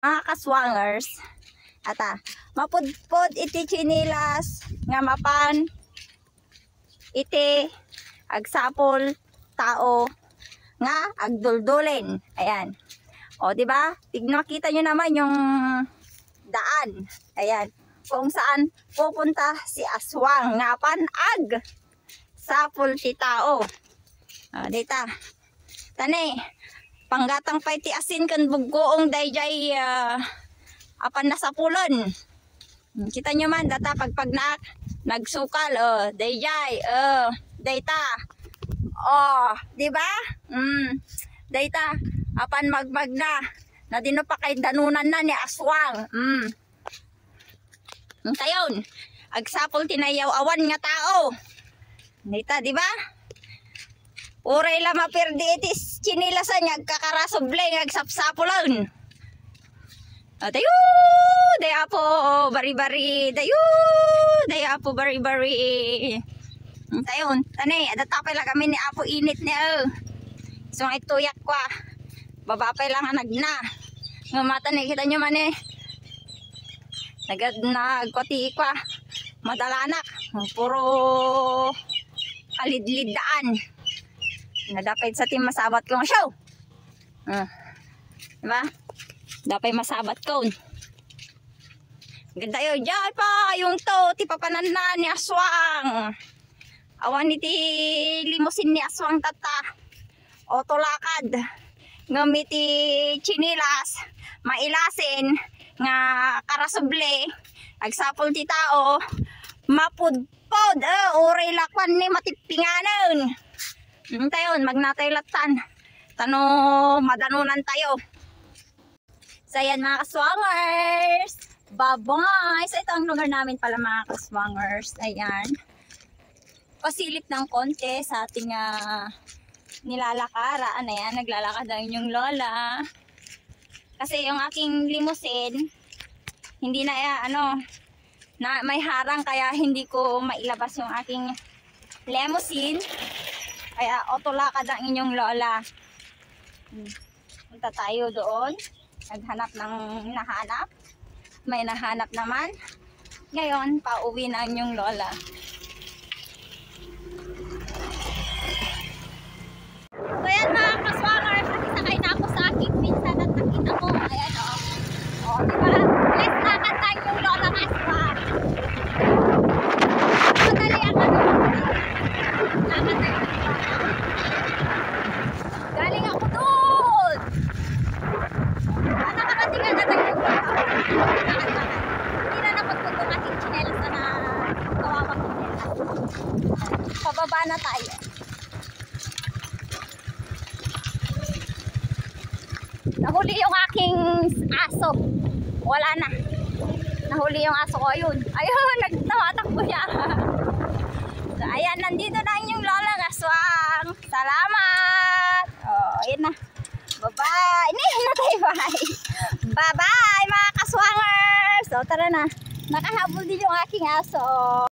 Mga kaswangers, mapudpod iti chinilas nga mapan iti agsapol tao nga agduldulen. Ayan. O, di ba? Makita nyo naman yung daan. Ayan. Kung saan pupunta si aswang nga panag sapol ti tao. Dita. Tani, panggatang pa iti asin kan buggoong dayjay apan nasapulon. Kita nyo man data pag nagsukal dayjay dayta. Di ba? Dayta apan magbag na dino pa kay danunan na ni aswang. Tayon, agsapol tinayaw awan nga tao. Dayta, di ba? Uray la mapirdi itis chinilasan nga kakarasoble nga agsapsapulon. Dayo, dayapo bari-bari, dayapo bari-bari. Tayon, tani, adatapay lang kami ni Apo init niya. So nga ituyak kwa. Babapay lang nga nagna. Nga mata ni, kita nyo man nagkwati kwa. Madalanak. Puro kalidlidaan. Nadapay sa tim masabat ko nga show. Diba? Dapay masabat ko. Ganda yun. Diyan pa yung to. Ti papananan ni aswang. Awan iti limusin ni aswang tata. Otolakad. Ngamiti chinilas. Mailasin. Nga karasuble. Agsapol ti tao. Mapudpod. Uray lakwan ni matipinganon. Tayon, magnatay latan. Tano, madanunan tayo. So, ayan mga kaswangers. Bye-bye. So, ito ang lugar namin pala mga kaswangers. Ayan. Pasilip ng konti sa ating nilalakaran. Ayan, naglalakad ang inyong lola. Kasi yung aking limusin, hindi na, na may harang kaya hindi ko mailabas yung aking limousine. Kaya otolakad ang inyong lola. Punta tayo doon. Naghanap ng nahanap. May nahanap naman. Ngayon, pauwi na ang inyong lola. So yan mga kaswangers, nakisakay na ako sa aking pinsan at nakita ko. Ayan o. Diba? Let's lakad tayo yung lola ng aswang. Madali ang lakad tayo. Galing ako doon. Nakakatingan na tayo. Hindi na napagpag yung aking chinelas na kawawang chinelas. Pababa na tayo. Nahuli yung aking aso. Wala na. Nahuli yung aso ko. Ayun. Ayun, nagtawatakbo niya. So, ayan, nandito na yung lola ng aswang. Salamat! Ayan na. Bye-bye! Hindi na tayo, bye! Bye-bye, mga kaswangers! So, tara na. Nakahabol din yung aking aso.